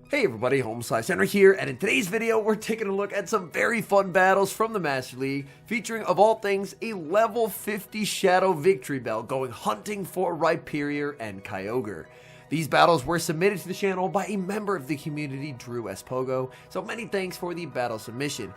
Hey everybody, HomeSliceHenry here, and in today's video we're taking a look at some very fun battles from the Master League, featuring of all things a level 50 Shadow Victreebel going hunting for Rhyperior and KYOGRE. These battles were submitted to the channel by a member of the community, Drew S. Pogo, so many thanks for the battle submission.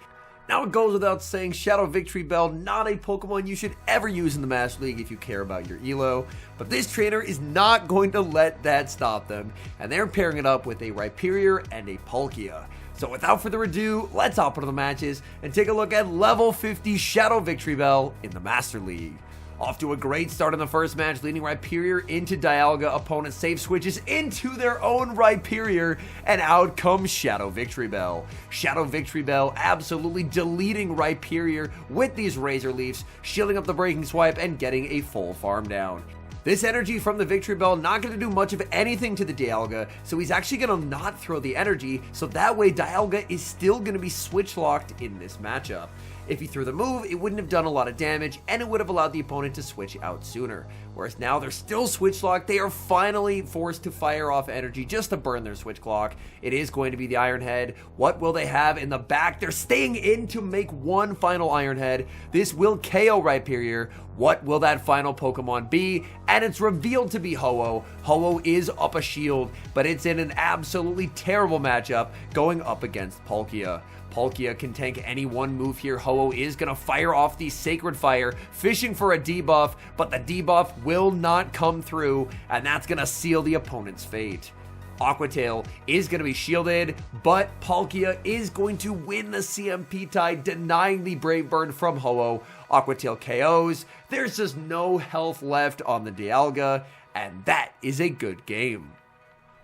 Now it goes without saying, Shadow Victreebel, not a Pokemon you should ever use in the Master League if you care about your elo, but this trainer is not going to let that stop them, and they're pairing it up with a Rhyperior and a Palkia. So without further ado, let's hop into the matches and take a look at level 50 Shadow Victreebel in the Master League. Off to a great start in the first match, leading Rhyperior into Dialga. Opponent safe switches into their own Rhyperior, and out comes Shadow Victreebel. Shadow Victreebel absolutely deleting Rhyperior with these Razor Leafs, shielding up the Breaking Swipe and getting a full farm down. This energy from the Victreebel not going to do much of anything to the Dialga, so he's actually going to not throw the energy, so that way Dialga is still going to be switch locked in this matchup. If he threw the move, it wouldn't have done a lot of damage, and it would have allowed the opponent to switch out sooner. Whereas now they're still switch locked, they are finally forced to fire off energy just to burn their switch clock. It is going to be the Iron Head. What will they have in the back? They're staying in to make one final Iron Head. This will KO Rhyperior. What will that final Pokemon be? And it's revealed to be Ho-Oh. Ho-Oh is up a shield, but it's in an absolutely terrible matchup going up against Palkia. Palkia can tank any one move here. Ho-Oh is going to fire off the Sacred Fire, fishing for a debuff, but the debuff will not come through, and that's going to seal the opponent's fate. Aqua Tail is going to be shielded, but Palkia is going to win the CMP tie, denying the Brave Bird from Ho-Oh. Aqua Tail KOs. There's just no health left on the Dialga, and that is a good game.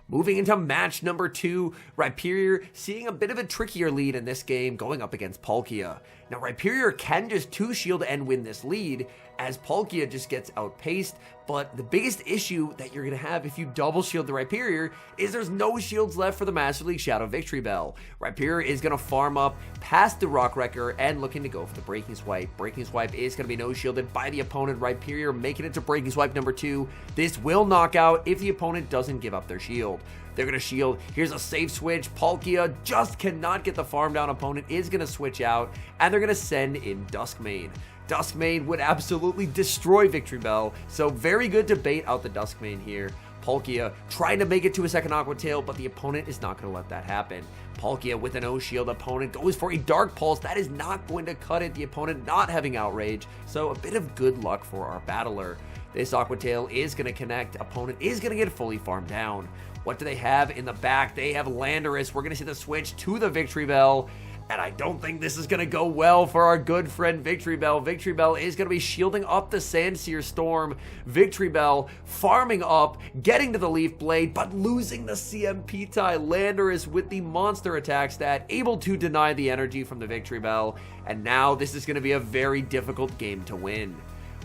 Moving into match number 2, Rhyperior seeing a bit of a trickier lead in this game going up against Palkia. Now Rhyperior can just 2-shield and win this lead as Palkia just gets outpaced, but the biggest issue that you're going to have if you double shield the Rhyperior is there's no shields left for the Master League Shadow Victreebel. Rhyperior is going to farm up past the Rock Wrecker and looking to go for the Breaking Swipe. Breaking Swipe is going to be no shielded by the opponent. Rhyperior making it to Breaking Swipe number 2. This will knock out if the opponent doesn't give up their shield. They're going to shield. Here's a safe switch. Palkia just cannot get the farm down. Opponent is going to switch out, and they're going to send in Duskmane. Duskmane would absolutely destroy Victreebel, so very good to bait out the Duskmane here. Palkia trying to make it to a second Aqua Tail, but the opponent is not going to let that happen. Palkia with an O-Shield, opponent goes for a Dark Pulse. That is not going to cut it, the opponent not having Outrage, so a bit of good luck for our battler. This Aqua Tail is going to connect, opponent is going to get fully farmed down. What do they have in the back? They have Landorus. We're going to see the switch to the Victreebel, and I don't think this is going to go well for our good friend Victreebel. Victreebel is going to be shielding up the Sandsear Storm. Victreebel farming up, getting to the Leaf Blade, but losing the CMP tie. Landorus with the monster attack stat, able to deny the energy from the Victreebel, and now this is going to be a very difficult game to win.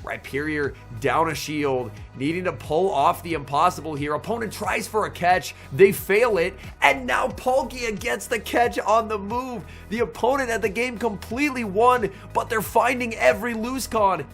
Rhyperior down a shield, needing to pull off the impossible here. Opponent tries for a catch, they fail it, and now Palkia gets the catch on the move. The opponent had the game completely won, but they're finding every loose con.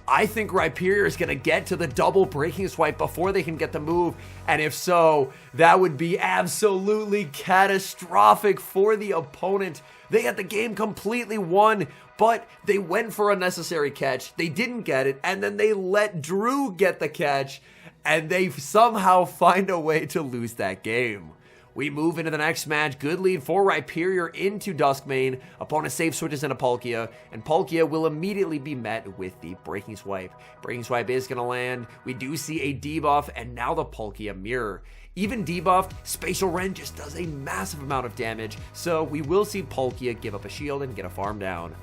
I think Rhyperior is going to get to the double Breaking Swipe before they can get the move, and if so, that would be absolutely catastrophic for the opponent. They had the game completely won, but they went for a necessary catch. They didn't get it, and then they let Drew get the catch, and they somehow find a way to lose that game. We move into the next match. Good lead for Rhyperior into Duskmane. Opponent safe switches into Palkia, and Palkia will immediately be met with the Breaking Swipe. Breaking Swipe is going to land. We do see a debuff, and now the Palkia Mirror. Even debuffed, Spatial Rend just does a massive amount of damage, so we will see Palkia give up a shield and get a farm down.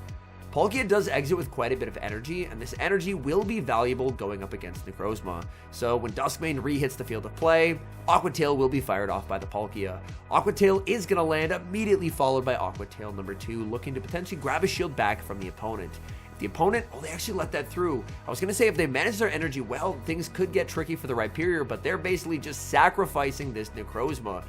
Palkia does exit with quite a bit of energy, and this energy will be valuable going up against Necrozma. So when Duskmane re-hits the field of play, Aqua Tail will be fired off by the Palkia. Aqua Tail is going to land, immediately followed by Aqua Tail number 2, looking to potentially grab a shield back from the opponent. The opponent, oh, they actually let that through. I was going to say if they manage their energy well, things could get tricky for the Rhyperior, but they're basically just sacrificing this Necrozma.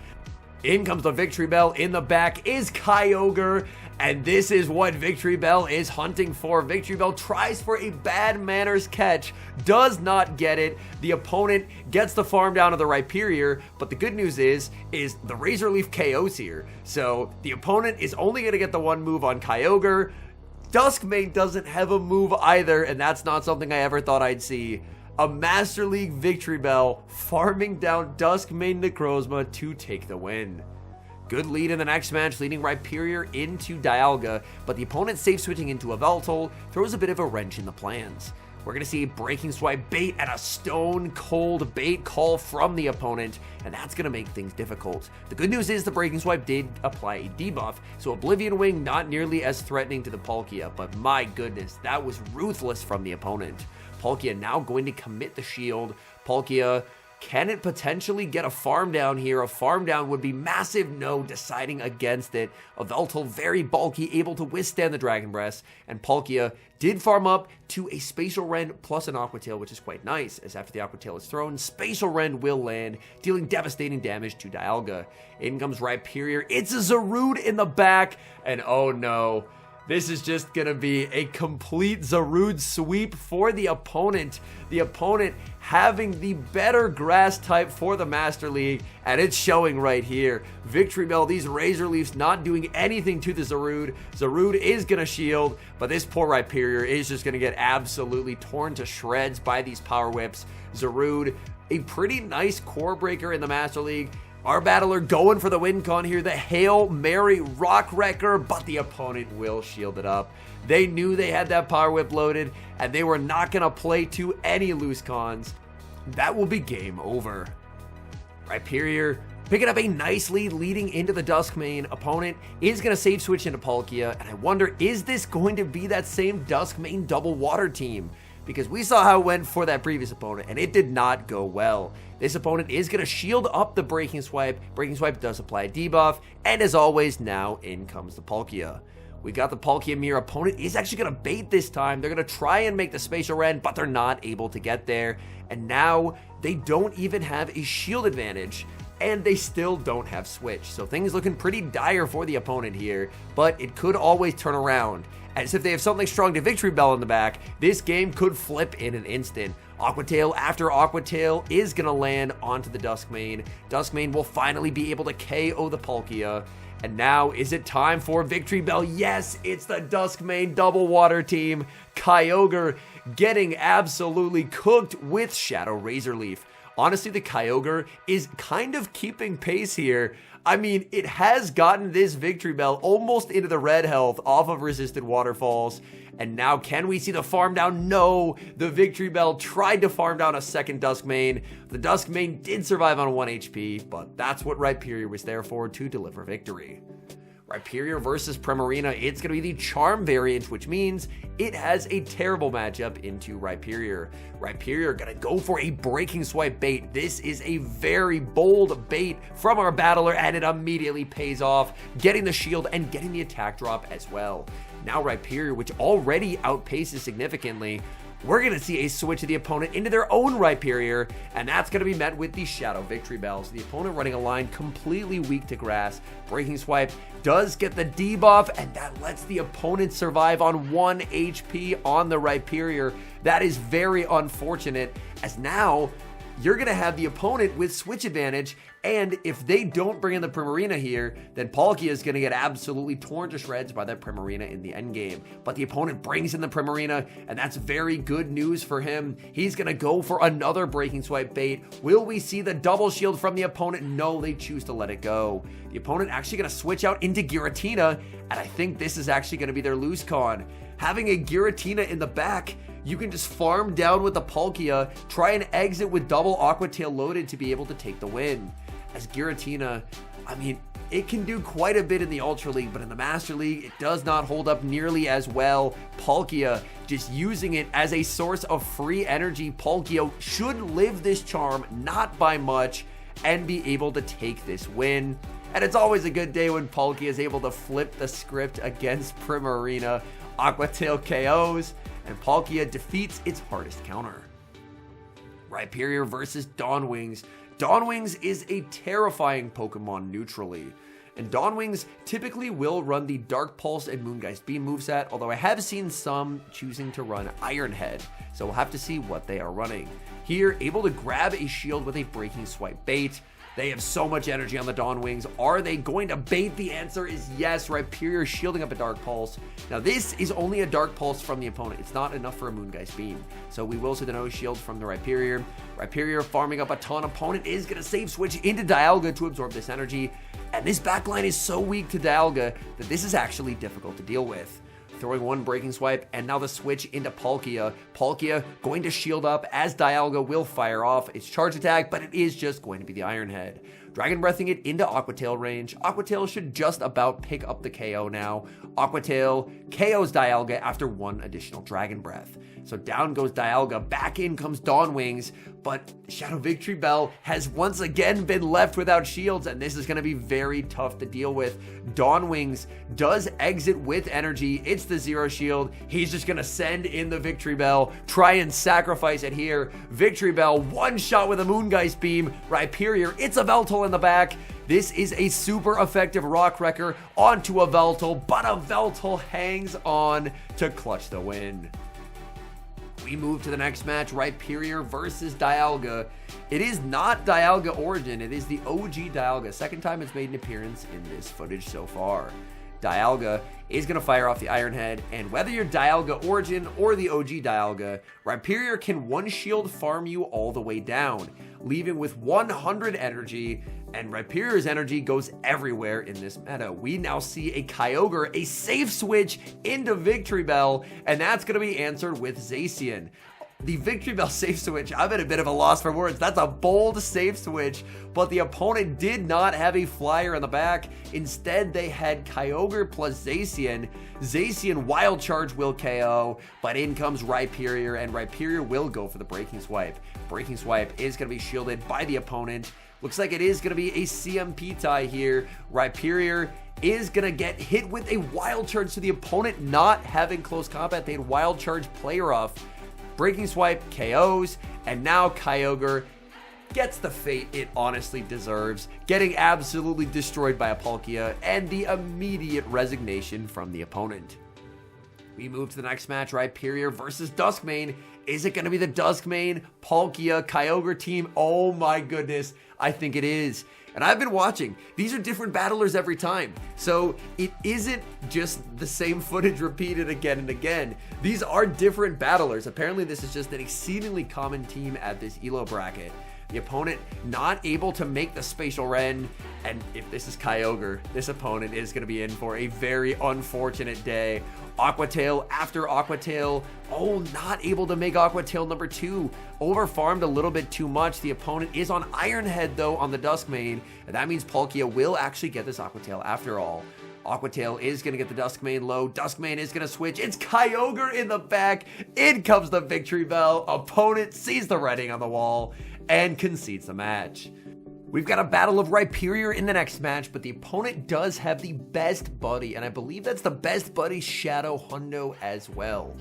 In comes the Victreebel. In the back is KYOGRE, And this is what Victreebel is hunting for. Victreebel tries for a bad manners catch, does not get it. The opponent gets the farm down of the Rhyperior, but the good news is the Razor Leaf KOs here. So the opponent is only going to get the one move on KYOGRE. Duskmane doesn't have a move either, and that's not something I ever thought I'd see. A Master League Victreebel farming down Duskmane Necrozma to take the win. Good lead in the next match, leading Rhyperior into Dialga, but the opponent safe switching into a Veltol throws a bit of a wrench in the plans. We're going to see a Breaking Swipe bait and a stone cold bait call from the opponent, and that's going to make things difficult. The good news is the Breaking Swipe did apply a debuff, so Oblivion Wing not nearly as threatening to the Palkia, but my goodness, that was ruthless from the opponent. Palkia now going to commit the shield. Palkia, can it potentially get a farm down here? A farm down would be massive. No, deciding against it. A Veltol very bulky, able to withstand the Dragon Breath, and Palkia did farm up to a Spatial Rend plus an Aqua Tail, which is quite nice, as after the Aqua Tail is thrown, Spatial Rend will land, dealing devastating damage to Dialga. In comes Rhyperior. It's a Zarude in the back, and oh no. This is just going to be a complete Zarude sweep for the opponent. The opponent having the better grass type for the Master League, and it's showing right here. Victreebel, these Razor Leafs not doing anything to the Zarude. Zarude is going to shield, but this poor Rhyperior is just going to get absolutely torn to shreds by these Power Whips. Zarude, a pretty nice core breaker in the Master League. Our battler going for the win con here, the Hail Mary Rock Wrecker, but the opponent will shield it up. They knew they had that Power Whip loaded, and they were not going to play to any loose cons. That will be game over. Rhyperior picking up a nice lead leading into the Duskmane. Opponent is going to save switch into Palkia, and I wonder, is this going to be that same Duskmane double water team? Because we saw how it went for that previous opponent, and it did not go well. This opponent is going to shield up the Breaking Swipe. Breaking Swipe does apply a debuff, and as always, now in comes the Palkia. We got the Palkia mirror. Opponent is actually going to bait this time. They're going to try and make the Spatial Rend, but they're not able to get there. And now they don't even have a shield advantage, and they still don't have switch. So things looking pretty dire for the opponent here, but it could always turn around. As if they have something strong to Victreebel in the back, this game could flip in an instant. Aqua Tail after Aqua Tail is going to land onto the Duskmane. Duskmane will finally be able to KO the Palkia. And now, is it time for Victreebel? Yes, it's the Duskmane double water team. KYOGRE getting absolutely cooked with Shadow Razor Leaf. Honestly, the KYOGRE is kind of keeping pace here. I mean, it has gotten this Victreebel almost into the red health off of resisted waterfalls. And now, can we see the farm down? No, the Victreebel tried to farm down a second Duskmane. The Duskmane did survive on 1 HP, but that's what Rhyperior was there for, to deliver victory. Rhyperior versus Primarina, it's going to be the Charm variant, which means it has a terrible matchup into Rhyperior. Rhyperior going to go for a Breaking Swipe bait. This is a very bold bait from our battler, and it immediately pays off, getting the shield and getting the attack drop as well. Now Rhyperior, which already outpaces significantly, we're going to see a switch of the opponent into their own Rhyperior, and that's going to be met with the Shadow Victreebel. So the opponent running a line completely weak to grass. Breaking Swipe does get the debuff, and that lets the opponent survive on 1 HP on the Rhyperior. That is very unfortunate, as now you're going to have the opponent with switch advantage, and if they don't bring in the Primarina here, then Palkia is going to get absolutely torn to shreds by that Primarina in the endgame. But the opponent brings in the Primarina, and that's very good news for him. He's going to go for another Breaking Swipe bait. Will we see the double shield from the opponent? No, they choose to let it go. The opponent actually going to switch out into Giratina, and I think this is actually going to be their loose con. Having a Giratina in the back, you can just farm down with the Palkia, try and exit with double Aqua Tail loaded to be able to take the win. As Giratina, I mean, it can do quite a bit in the Ultra League, but in the Master League, it does not hold up nearly as well. Palkia just using it as a source of free energy. Palkia should live this charm, not by much, and be able to take this win. And it's always a good day when Palkia is able to flip the script against Primarina. Aqua Tail KOs, and Palkia defeats its hardest counter. Rhyperior versus Dawnwings. Dawnwings is a terrifying Pokemon neutrally, and Dawnwings typically will run the Dark Pulse and Moongeist Beam moveset, although I have seen some choosing to run Iron Head, so we'll have to see what they are running. Here, able to grab a shield with a Breaking Swipe bait. They have so much energy on the Dawnwings. Are they going to bait? The answer is yes. Rhyperior shielding up a Dark Pulse. Now, this is only a Dark Pulse from the opponent. It's not enough for a Moongeist Beam. So we will see the no shield from the Rhyperior. Rhyperior farming up a ton. Opponent is going to save switch into Dialga to absorb this energy. And this backline is so weak to Dialga that this is actually difficult to deal with. Throwing one Breaking Swipe, and now the switch into Palkia. Palkia going to shield up as Dialga will fire off its charge attack, but it is just going to be the Iron Head. Dragon Breathing it into Aqua Tail range. Aqua Tail should just about pick up the KO now. Aqua Tail KOs Dialga after one additional Dragon Breath. So down goes Dialga, back in comes Dawnwings, but Shadow Victreebel has once again been left without shields, and this is going to be very tough to deal with. Dawnwings does exit with energy. It's the zero shield. He's just going to send in the Victreebel, try and sacrifice it here. Victreebel, one shot with a Moongeist Beam. Rhyperior, it's a Veltal in the back. This is a super effective Rock Wrecker onto a Veltal, but a Veltal hangs on to clutch the win. We move to the next match, Rhyperior versus Dialga. It is not Dialga Origin, it is the OG Dialga. Second time it's made an appearance in this footage so far. Dialga is going to fire off the Iron Head, and whether you're Dialga Origin or the OG Dialga, Rhyperior can one shield farm you all the way down, leaving with 100 energy, and Rhyperior's energy goes everywhere in this meta. We now see a Kyogre, a safe switch into Victreebel, and that's going to be answered with Zacian. The Victreebel safe switch, I'm at a bit of a loss for words. That's a bold safe switch, but the opponent did not have a flyer in the back. Instead, they had Kyogre plus Zacian. Zacian Wild Charge will KO, but in comes Rhyperior, and Rhyperior will go for the Breaking Swipe. Breaking Swipe is going to be shielded by the opponent. Looks like it is going to be a CMP tie here. Rhyperior is going to get hit with a Wild Charge, so the opponent not having close combat. They had Wild Charge player off. Breaking Swipe KOs, and now Kyogre gets the fate it honestly deserves, getting absolutely destroyed by a Palkia, and the immediate resignation from the opponent. We move to the next match, Rhyperior versus Duskmane. Is it going to be the Duskmane, Palkia, Kyogre team? Oh my goodness, I think it is. And I've been watching. These are different battlers every time. So it isn't just the same footage repeated again and again. These are different battlers. Apparently this is just an exceedingly common team at this ELO bracket. The opponent not able to make the Spatial Ren, and if this is Kyogre, this opponent is going to be in for a very unfortunate day. Aqua Tail after Aqua Tail. Oh, not able to make Aqua Tail number 2. Overfarmed a little bit too much. The opponent is on Iron Head though on the Duskmane, and that means Palkia will actually get this Aqua Tail after all. Aqua Tail is going to get the Duskmane low. Duskmane is going to switch. It's Kyogre in the back. In comes the Victreebel. Opponent sees the writing on the wall and concedes the match. We've got a battle of Rhyperior in the next match, but the opponent does have the best buddy, and I believe that's the best buddy Shadow Hundo as well.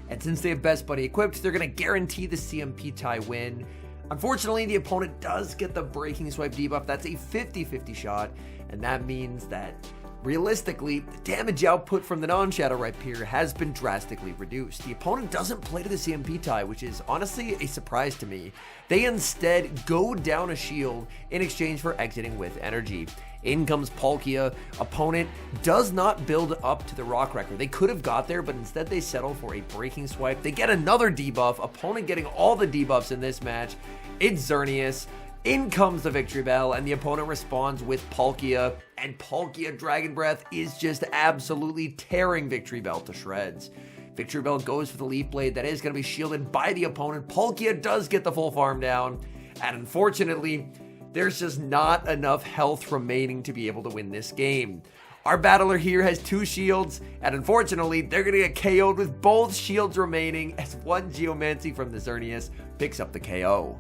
And since they have best buddy equipped, they're going to guarantee the CMP tie win. Unfortunately, the opponent does get the Breaking Swipe debuff. That's a 50-50 shot, and that means that realistically, the damage output from the non-Shadow Rhyperior has been drastically reduced. The opponent doesn't play to the CMP tie, which is honestly a surprise to me. They instead go down a shield in exchange for exiting with energy. In comes Palkia. Opponent does not build up to the Rock Wrecker. They could have got there, but instead they settle for a Breaking Swipe. They get another debuff. Opponent getting all the debuffs in this match. It's Xerneas. In comes the Victreebel, and the opponent responds with Palkia, and Palkia Dragon Breath is just absolutely tearing Victreebel to shreds. Victreebel goes for the Leaf Blade that is going to be shielded by the opponent. Palkia does get the full farm down, and unfortunately, there's just not enough health remaining to be able to win this game. Our battler here has 2 shields, and unfortunately, they're going to get KO'd with both shields remaining as one Geomancy from the Xerneas picks up the KO.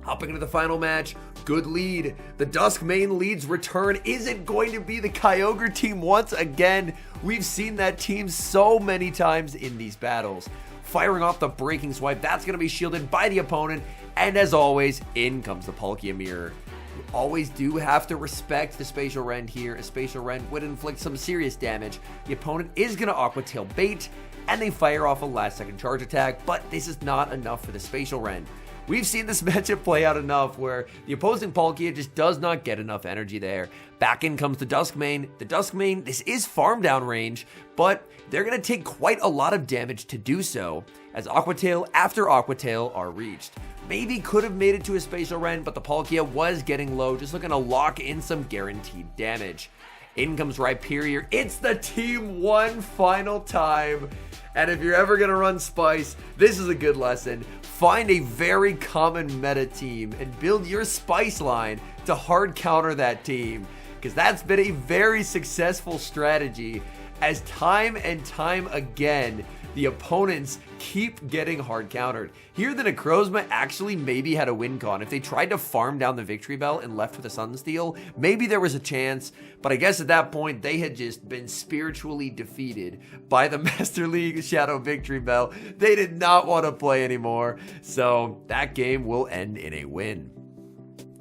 Hopping into the final match, good lead. The Duskmane leads return. Is it going to be the Kyogre team once again? We've seen that team so many times in these battles. firing off the breaking swipe. That's going to be shielded by the opponent, and as always, in comes the Palkia Mirror. You always do have to respect the Spatial Rend here. A Spatial Rend would inflict some serious damage. The opponent is going to Aqua Tail bait, and they fire off a last second charge attack, but this is not enough for the Spatial Rend. We've seen this matchup play out enough where the opposing Palkia just does not get enough energy there. Back in comes the Duskmane. The Duskmane, this is farm down range, but they're going to take quite a lot of damage to do so, as Aqua Tail after Aqua Tail are reached. Maybe could have made it to a Spatial Rend, but the Palkia was getting low, just looking to lock in some guaranteed damage. In comes Rhyperior. It's the team one final time. And if you're ever going to run Spice, this is a good lesson. Find a very common meta team and build your Spice line to hard counter that team, because that's been a very successful strategy, as time and time again, the opponents keep getting hard countered. Here, the Necrozma actually maybe had a win con. If they tried to farm down the Victreebel and left with a Sunsteel, maybe there was a chance, but I guess at that point, they had just been spiritually defeated by the Master League Shadow Victreebel. They did not want to play anymore, so that game will end in a win.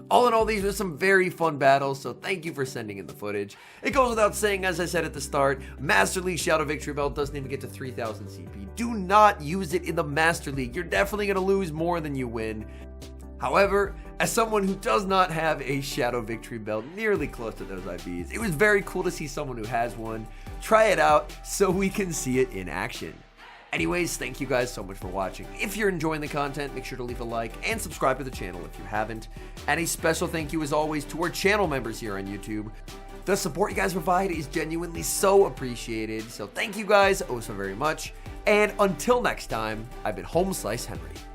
All in all, these were some very fun battles, so thank you for sending in the footage. It goes without saying, as I said at the start, Master League Shadow Victreebel doesn't even get to 3,000 CP. Do not use it in the Master League. You're definitely going to lose more than you win. However, as someone who does not have a Shadow Victreebel nearly close to those IVs, it was very cool to see someone who has one. Try it out so we can see it in action. Anyways, thank you guys so much for watching. If you're enjoying the content, make sure to leave a like and subscribe to the channel if you haven't. And a special thank you as always to our channel members here on YouTube. The support you guys provide is genuinely so appreciated, so thank you guys oh so very much. And until next time, I've been HomeSliceHenry.